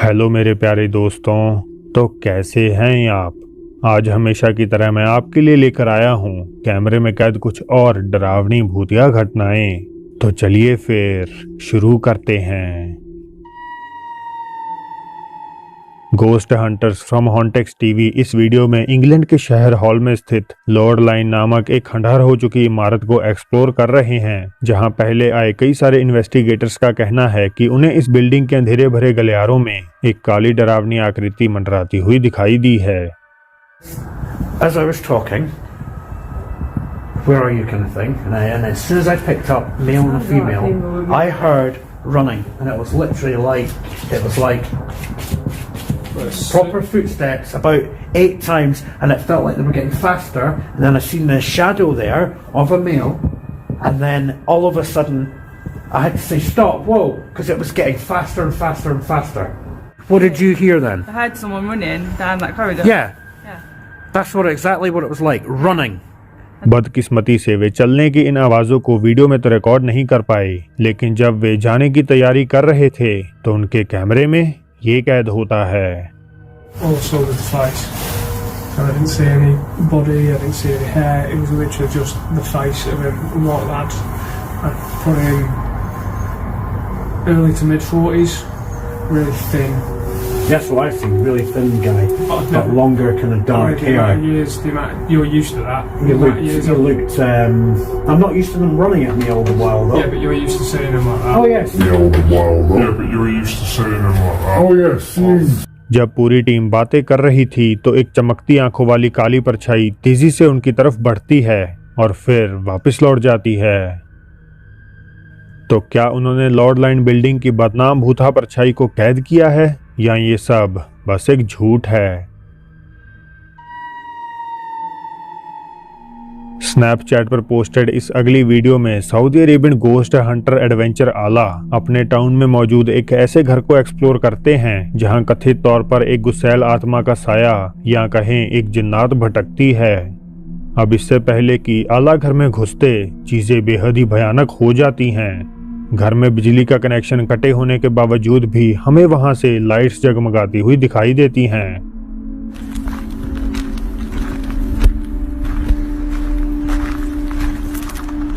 Hello मेरे प्यारे दोस्तों, तो कैसे हैं आप। आज हमेशा की तरह मैं आपके लिए लेकर आया हूं कैमरे में कैद कुछ और डरावनी भूतिया घटनाएं। तो चलिए फिर शुरू करते हैं। गोस्ट हंटर्स फ्रॉम हॉन्टेक्स टीवी इस वीडियो में इंग्लैंड के शहर हॉल में स्थित लॉर्ड लाइन नामक एक खंडहर हो चुकी इमारत को एक्सप्लोर कर रहे हैं, जहां पहले आए कई सारे इन्वेस्टिगेटर्स का कहना है कि उन्हें इस बिल्डिंग के अंधेरे भरे गलियारों में एक काली डरावनी आकृति मंडराती हुई दिखाई दी है। As I was talking, where are you kind of thing, and as soon as I picked up male and female, I heard running, and it was literally like proper footsteps about 8 times, and it felt like they were getting faster, and then I seen the shadow there of a male, and then all of a sudden I had to say stop, whoa, because it was getting faster and faster and faster. What did you hear then? I heard someone running down that corridor. Yeah, that's exactly what it was like, running. बदकिस्मती से वे चलने की इन आवाजों को video में तो record नहीं कर पाए, लेकिन जब वे जाने की तैयारी कर रहे थे तो उनके कैमरे में ये कैद होता है। Also with the face. I didn't see any body, I didn't see any hair, it was literally just the face of a white lad. I'd put him early to mid 40s, really thin. That's what I've seen, really thin guy, but longer kind of dark The amount of hair. years, you're used to that. You looked, I'm not used to them running at me all the while though. Yeah, but you're used to seeing him like that. Oh yes. Yeah, but you're used to seeing him like that. Oh yes. जब पूरी team बातें कर रही थी तो एक चमकती आंखों वाली काली परछाई तेजी से उनकी तरफ बढ़ती है और फिर वापस लौट जाती है। तो क्या उन्होंने लॉर्ड लाइन बिल्डिंग की बदनाम भूता परछाई को कैद किया है, या ये सब बस एक झूठ है। स्नैपचैट पर पोस्टेड इस अगली वीडियो में Saudi Arabian ghost Hunter adventure आला अपने टाउन में मौजूद एक ऐसे घर को एक्सप्लोर करते हैं जहां कथित तौर पर एक गुस्सैल आत्मा का साया या कहें एक जिन्नात भटकती है। अब इससे पहले कि आला घर में घुसते चीजें बेहद ही भयानक हो जाती हैं। घर में बिजली का कनेक्शन कटे होने के बावजूद भी हमें वहां से लाइट्स जगमगाती हुई दिखाई देती हैं।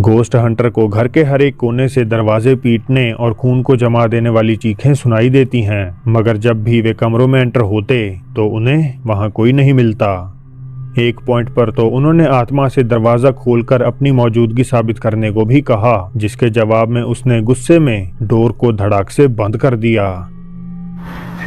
गोस्ट हंटर को घर के हर एक कोने से दरवाजे पीटने और खून को जमा देने वाली चीखें सुनाई देती हैं, मगर जब भी वे कमरों में एंटर होते तो उन्हें वहां कोई नहीं मिलता। एक पॉइंट पर तो उन्होंने आत्मा से दरवाजा खोलकर अपनी मौजूदगी साबित करने को भी कहा, जिसके जवाब में उसने गुस्से में डोर को धड़ाक से बंद कर दिया।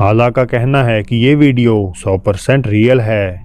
आला का कहना है कि ये वीडियो 100% रियल है।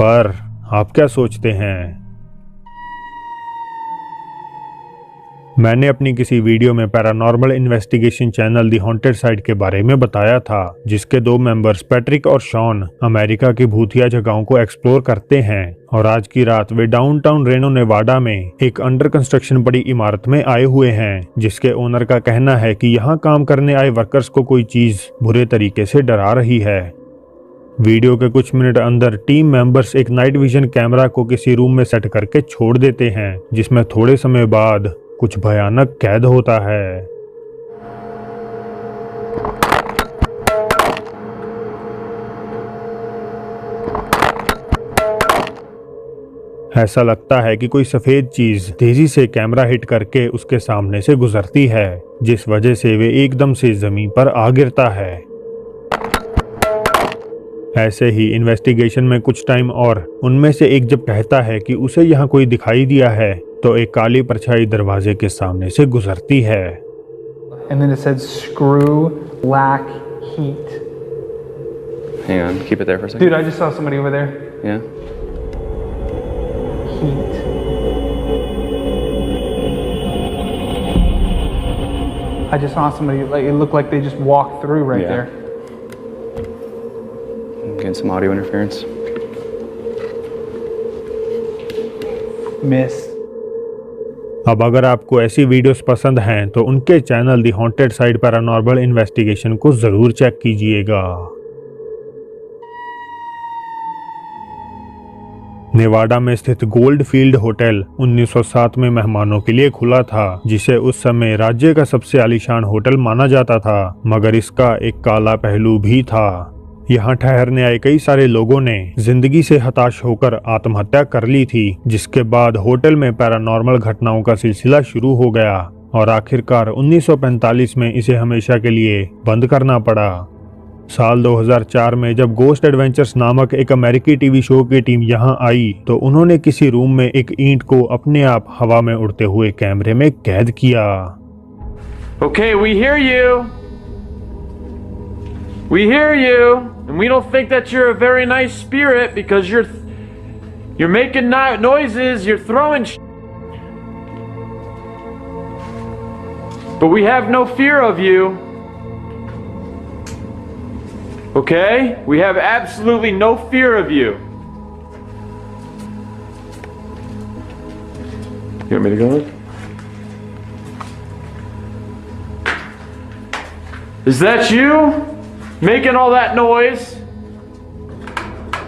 पर आप क्या सोचते हैं? मैंने अपनी किसी वीडियो में पैरानॉर्मल इन्वेस्टिगेशन चैनल दी हॉन्टेड साइट के बारे में बताया था, जिसके 2 मेंबर्स पैट्रिक और शॉन अमेरिका की भूतिया जगहों को एक्सप्लोर करते हैं और आज की रात वे डाउनटाउन रेनो नेवाडा में एक अंडर कंस्ट्रक्शन बड़ी इमारत में आए हुए हैं, जिसके ओनर का कहना है कि यहाँ काम करने आए वर्कर्स को कोई चीज बुरे तरीके से डरा रही है। वीडियो के कुछ मिनट अंदर टीम मेंबर्स एक नाइट विजन कैमरा को किसी रूम में सेट करके छोड़ देते हैं, जिसमें थोड़े समय बाद कुछ भयानक कैद होता है। ऐसा लगता है कि कोई सफेद चीज तेजी से कैमरा हिट करके उसके सामने से गुजरती है, जिस वजह से वे एकदम से जमीन पर आ गिरता है। ऐसे ही इन्वेस्टिगेशन में कुछ टाइम और उनमें से एक जब कहता है कि उसे यहाँ कोई दिखाई दिया है, तो एक काली परछाई दरवाजे के सामने से गुजरती है। And then it said screw black heat. Hang on, keep it there for a second. Dude, I just saw somebody over there. Yeah. Heat. I just saw somebody, like it looked like they just walked through right Yeah. there. I'm getting some audio interference. Miss. अब अगर आपको ऐसी videos पसंद हैं तो उनके channel दी haunted site paranormal investigation को जरूर चेक कीजिएगा। नेवाडा में स्थित गोल्ड फील्ड होटल 1907 में मेहमानों के लिए खुला था, जिसे उस समय राज्य का सबसे आलीशान होटल माना जाता था, मगर इसका एक काला पहलू भी था। यहाँ ठहरने आए कई सारे लोगों ने जिंदगी से हताश होकर आत्महत्या कर ली थी, जिसके बाद होटल में पैरानॉर्मल घटनाओं का सिलसिला शुरू हो गया और आखिरकार 1945 में इसे हमेशा के लिए बंद करना पड़ा। साल 2004 में जब गोस्ट एडवेंचर्स नामक एक अमेरिकी टीवी शो की टीम यहाँ आई, तो उन्होंने किसी रूम में एक ईंट को अपने आप हवा में उड़ते हुए कैमरे में कैद किया। Okay, we hear you. We hear you, and we don't think that you're a very nice spirit because you're making noises, you're throwing but we have no fear of you. Okay? We have absolutely no fear of you. You want me to go? Is that you? Making all that noise?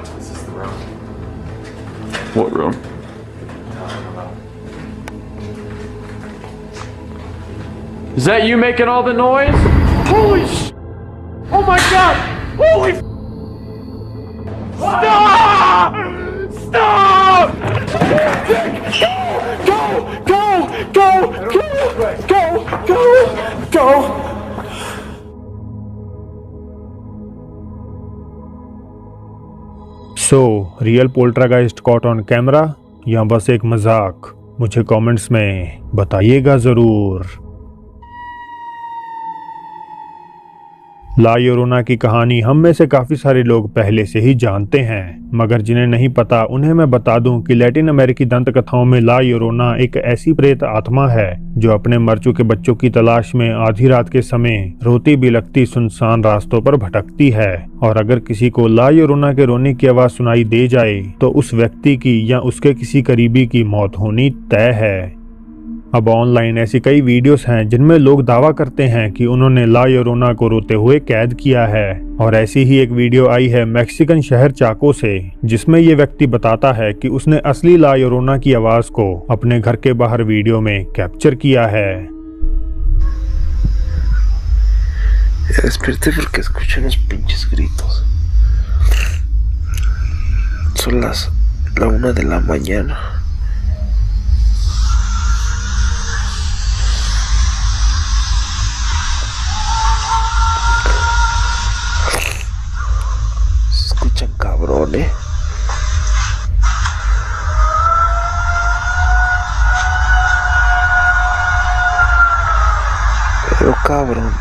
This is the room. What room? Is that you making all the noise? Holy sh! Oh my god! Holy! Stop! Stop! Go! So real poltergeist caught on camera या बस एक मजाक? मुझे comments में बताइएगा जरूर। ला योरोना की कहानी हम में से काफ़ी सारे लोग पहले से ही जानते हैं, मगर जिन्हें नहीं पता उन्हें मैं बता दूं कि लैटिन अमेरिकी दंत कथाओं में ला योरोना एक ऐसी प्रेत आत्मा है जो अपने मर चुके बच्चों की तलाश में आधी रात के समय रोती बिलखती सुनसान रास्तों पर भटकती है, और अगर किसी को ला योरोना के रोने की आवाज़ सुनाई दे जाए तो उस व्यक्ति की या उसके किसी करीबी की मौत होनी तय है। अब ऑनलाइन ऐसी कई वीडियोस हैं जिनमें लोग दावा करते हैं कि उन्होंने ला योरोना को रोते हुए कैद किया है, और ऐसी ही एक वीडियो आई है मैक्सिकन शहर चाको से, जिसमें ये व्यक्ति बताता है कि उसने असली ला योरोना की आवाज को अपने घर के बाहर वीडियो में कैप्चर किया है। Desperté porque escuché unos pinches gritos. Son la 1 de la mañana. Se escuchan cabrón, Pero cabrón.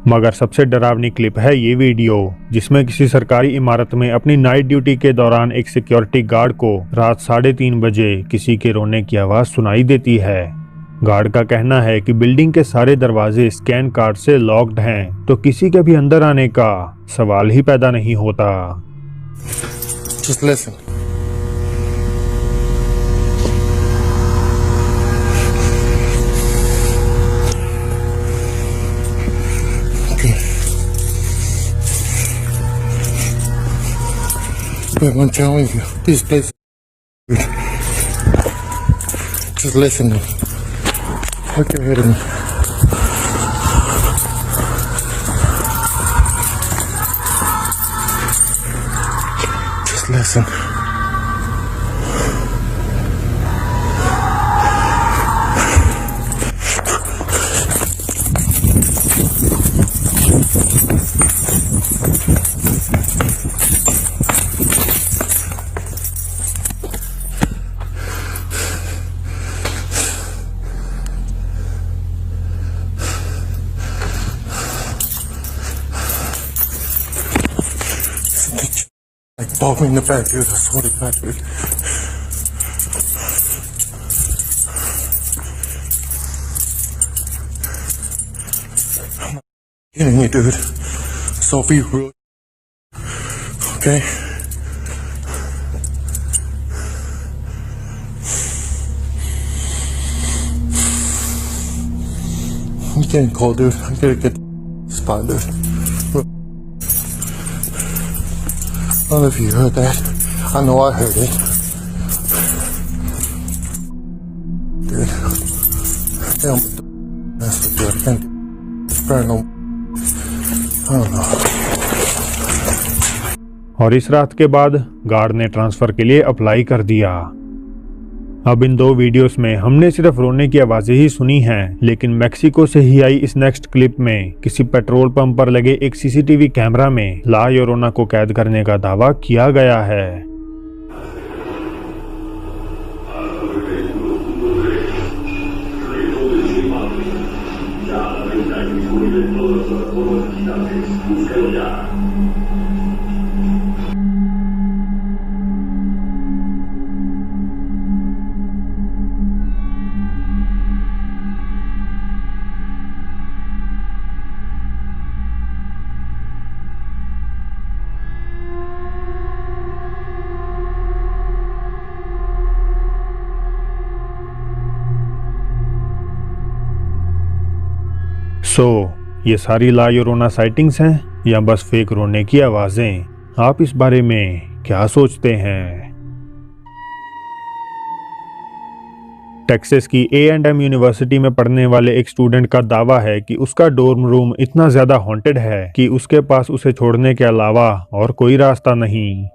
मगर सबसे डरावनी क्लिप है ये वीडियो, जिसमें किसी सरकारी इमारत में अपनी नाइट ड्यूटी के दौरान एक सिक्योरिटी गार्ड को रात 3:30 बजे किसी के रोने की आवाज सुनाई देती है। गार्ड का कहना है कि बिल्डिंग के सारे दरवाजे स्कैन कार्ड से लॉक्ड हैं, तो किसी के भी अंदर आने का सवाल ही पैदा नहीं होता। Just listen. Okay. But I'm telling you, this place. Just listen. Look ahead of me. Just listen. Like, ball me in the back, dude. I swear to God, dude. I'm not kidding you, dude. So be real. Okay? I'm getting cold, dude. I gotta get the spot, dude. I don't know if you heard that. I know I heard it. Dude. Damn, that's the dude. I can't burn no. I don't know. और इस रात के बाद guard ने transfer के लिए apply कर दिया। अब इन 2 वीडियोस में हमने सिर्फ रोने की आवाजें ही सुनी हैं, लेकिन मैक्सिको से ही आई इस नेक्स्ट क्लिप में किसी पेट्रोल पंप पर लगे एक सीसीटीवी कैमरा में ला योरोना को कैद करने का दावा किया गया है। ये सारी ला योरोना साइटिंग्स हैं या बस फेक रोने की आवाजें? आप इस बारे में क्या सोचते हैं? टेक्सास की A&M यूनिवर्सिटी में पढ़ने वाले एक स्टूडेंट का दावा है कि उसका डोर्म रूम इतना ज्यादा हॉन्टेड है कि उसके पास उसे छोड़ने के अलावा और कोई रास्ता नहीं।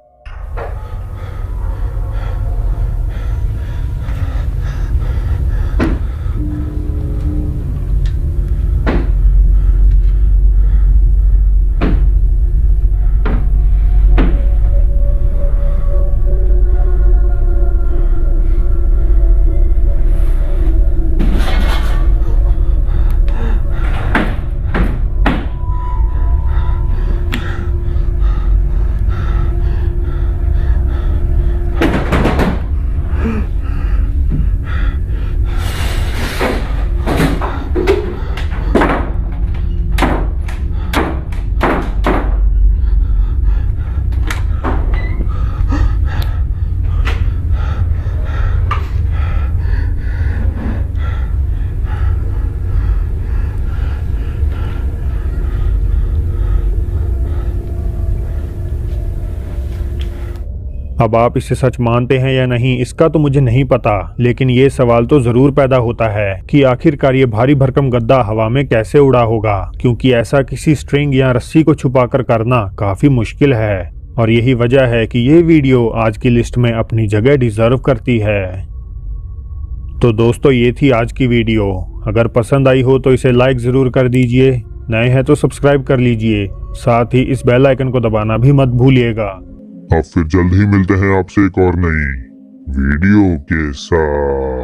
अब आप इसे सच मानते हैं या नहीं इसका तो मुझे नहीं पता, लेकिन ये सवाल तो जरूर पैदा होता है कि आखिरकार ये भारी भरकम गद्दा हवा में कैसे उड़ा होगा, क्योंकि ऐसा किसी स्ट्रिंग या रस्सी को छुपाकर करना काफी मुश्किल है। और यही वजह है कि ये वीडियो आज की लिस्ट में अपनी जगह डिजर्व करती है। तो दोस्तों, ये थी आज की वीडियो। अगर पसंद आई हो तो इसे लाइक जरूर कर दीजिए, नए हैं तो सब्सक्राइब कर लीजिए, साथ ही इस बेल आइकन को दबाना भी मत भूलिएगा। अब फिर जल्द ही मिलते हैं आपसे एक और नई वीडियो के साथ।